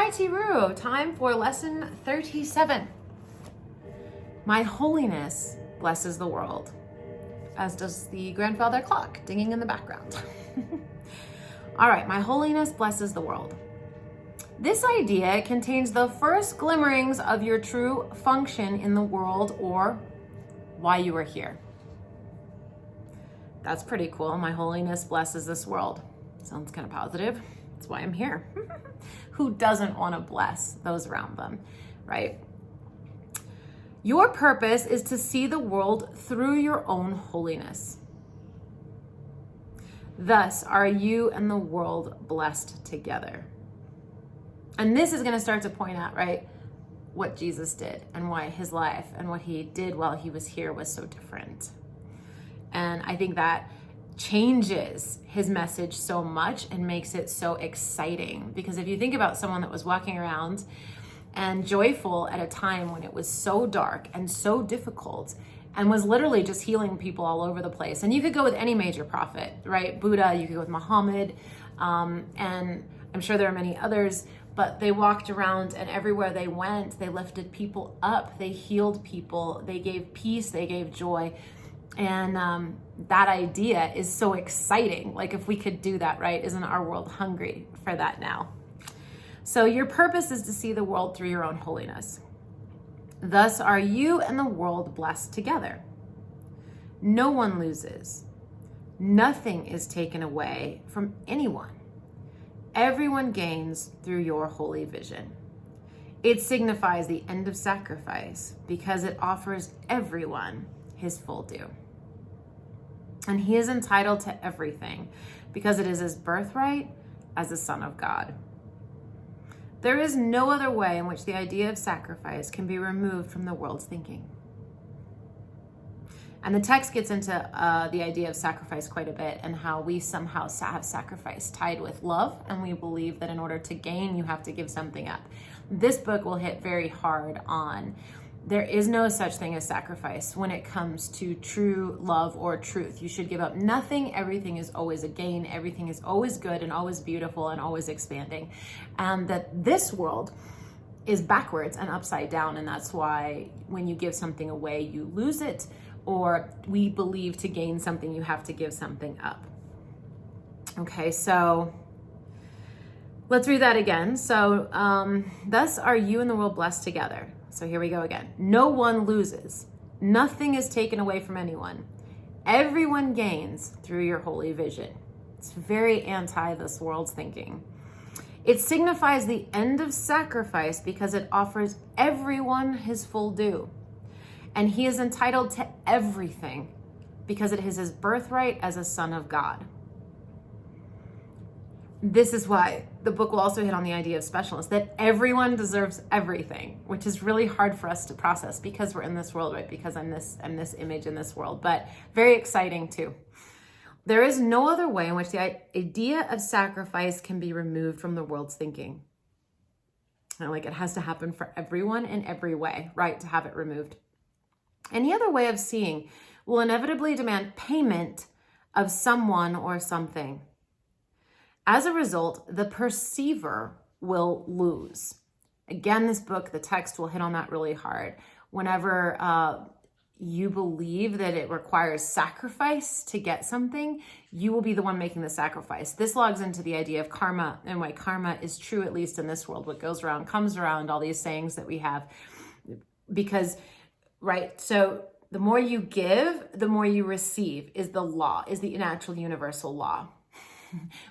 righty Roo, time for lesson 37. My holiness blesses the world, as does the grandfather clock dinging in the background. All right, my holiness blesses the world. This idea contains the first glimmerings of your true function in the world, or why you are here. That's pretty cool. My holiness blesses this world. Sounds kind of positive. That's why I'm here. Who doesn't want to bless those around them, right? Your purpose is to see the world through your own holiness. Thus are you and the world blessed together. And this is going to start to point out, right, what Jesus did and why his life and what he did while he was here was so different. And I think that changes his message so much and makes it so exciting. Because if you think about someone that was walking around and joyful at a time when it was so dark and so difficult and was literally just healing people all over the place. And you could go with any major prophet, right? Buddha, you could go with Muhammad, and I'm sure there are many others, but they walked around and everywhere they went, they lifted people up, they healed people, they gave peace, they gave joy. And that idea is so exciting. Like if we could do that, right? Isn't our world hungry for that now? So your purpose is to see the world through your own holiness. Thus are you and the world blessed together. No one loses. Nothing is taken away from anyone. Everyone gains through your holy vision. It signifies the end of sacrifice because it offers everyone his full due. And he is entitled to everything because it is his birthright as the Son of God. There is no other way in which the idea of sacrifice can be removed from the world's thinking. And the text gets into the idea of sacrifice quite a bit and how we somehow have sacrifice tied with love. And we believe that in order to gain, you have to give something up. This book will hit very hard on there is no such thing as sacrifice when it comes to true love or truth. You should give up nothing. Everything is always a gain. Everything is always good and always beautiful and always expanding. And that this world is backwards and upside down. And that's why when you give something away, you lose it. Or we believe to gain something, you have to give something up. Okay, so let's read that again. So, thus are you and the world blessed together. So here we go again. No one loses. Nothing is taken away from anyone. Everyone gains through your holy vision. It's very anti this world's thinking. It signifies the end of sacrifice because it offers everyone his full due. And he is entitled to everything because it is his birthright as a son of God. This is why the book will also hit on the idea of specialness, that everyone deserves everything, which is really hard for us to process because we're in this world, right? Because I'm this image in this world, but very exciting too. There is no other way in which the idea of sacrifice can be removed from the world's thinking. And like it has to happen for everyone in every way, right? To have it removed. Any other way of seeing will inevitably demand payment of someone or something. As a result, the perceiver will lose. Again, this book, the text will hit on that really hard. Whenever you believe that it requires sacrifice to get something, you will be the one making the sacrifice. This logs into the idea of karma and why karma is true, at least in this world. What goes around comes around, all these sayings that we have. Because, right, so the more you give, the more you receive is the law, is the natural universal law.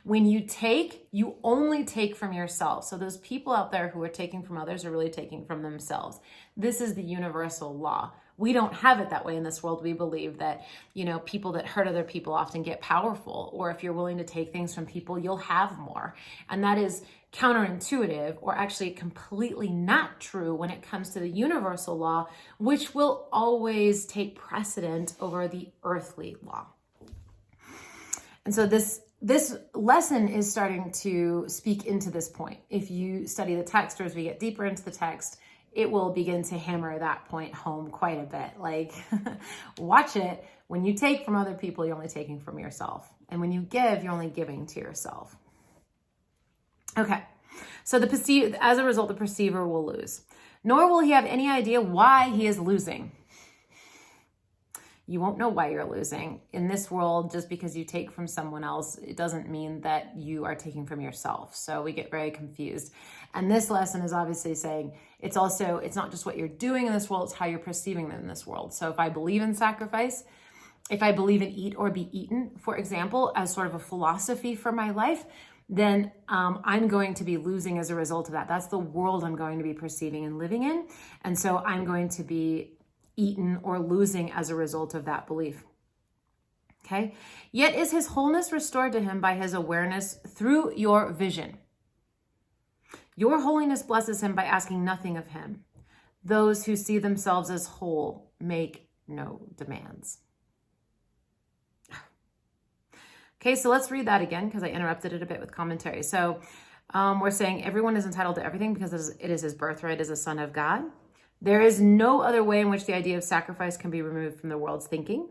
When you take, you only take from yourself. So those people out there who are taking from others are really taking from themselves. This is the universal law. We don't have it that way in this world. We believe that, people that hurt other people often get powerful, or if you're willing to take things from people, you'll have more. And that is counterintuitive, or actually completely not true when it comes to the universal law, which will always take precedent over the earthly law. And so this lesson is starting to speak into this point. If you study the text, or as we get deeper into the text, it will begin to hammer that point home quite a bit. Like, watch it. When you take from other people, you're only taking from yourself. And when you give, you're only giving to yourself. Okay. So as a result, the perceiver will lose. Nor will he have any idea why he is losing. You won't know why you're losing. In this world, just because you take from someone else, it doesn't mean that you are taking from yourself. So we get very confused. And this lesson is obviously saying it's not just what you're doing in this world, it's how you're perceiving it in this world. So if I believe in sacrifice, if I believe in eat or be eaten, for example, as sort of a philosophy for my life, then I'm going to be losing as a result of that. That's the world I'm going to be perceiving and living in. And so I'm going to be eaten or losing as a result of that belief. Okay? Yet is his wholeness restored to him by his awareness through your vision. Your holiness blesses him by asking nothing of him. Those who see themselves as whole make no demands. Okay, so let's read that again because I interrupted it a bit with commentary. So we're saying everyone is entitled to everything because it is his birthright as a son of God. There is no other way in which the idea of sacrifice can be removed from the world's thinking.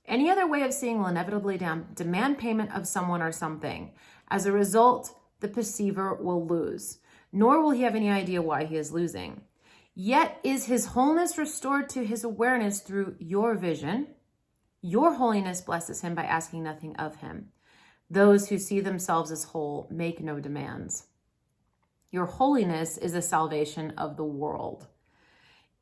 Any other way of seeing will inevitably demand payment of someone or something. As a result, the perceiver will lose, nor will he have any idea why he is losing. Yet is his wholeness restored to his awareness through your vision. Your holiness blesses him by asking nothing of him. Those who see themselves as whole make no demands. Your holiness is the salvation of the world.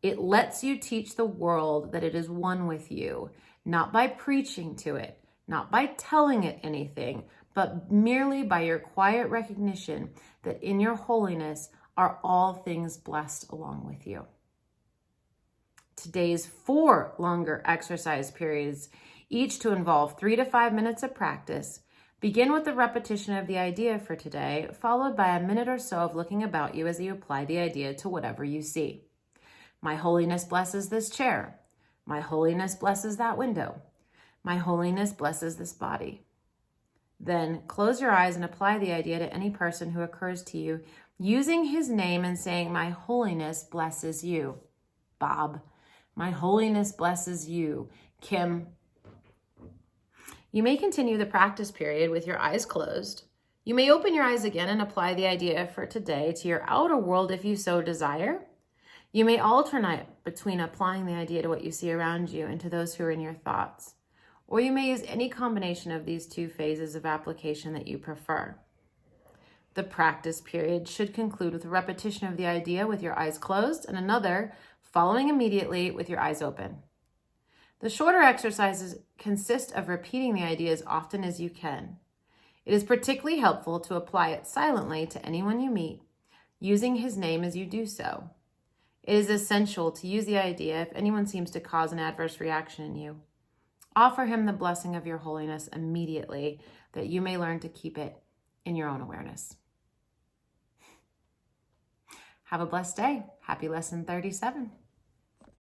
It lets you teach the world that it is one with you, not by preaching to it, not by telling it anything, but merely by your quiet recognition that in your holiness are all things blessed along with you. Today's 4 longer exercise periods, each to involve 3 to 5 minutes of practice, begin with the repetition of the idea for today, followed by a minute or so of looking about you as you apply the idea to whatever you see. My holiness blesses this chair. My holiness blesses that window. My holiness blesses this body. Then close your eyes and apply the idea to any person who occurs to you, using his name and saying, my holiness blesses you, Bob. My holiness blesses you, Kim. You may continue the practice period with your eyes closed. You may open your eyes again and apply the idea for today to your outer world if you so desire. You may alternate between applying the idea to what you see around you and to those who are in your thoughts. Or you may use any combination of these 2 phases of application that you prefer. The practice period should conclude with a repetition of the idea with your eyes closed and another following immediately with your eyes open. The shorter exercises consist of repeating the idea as often as you can. It is particularly helpful to apply it silently to anyone you meet, using his name as you do so. It is essential to use the idea if anyone seems to cause an adverse reaction in you. Offer him the blessing of your holiness immediately, that you may learn to keep it in your own awareness. Have a blessed day. Happy lesson 37.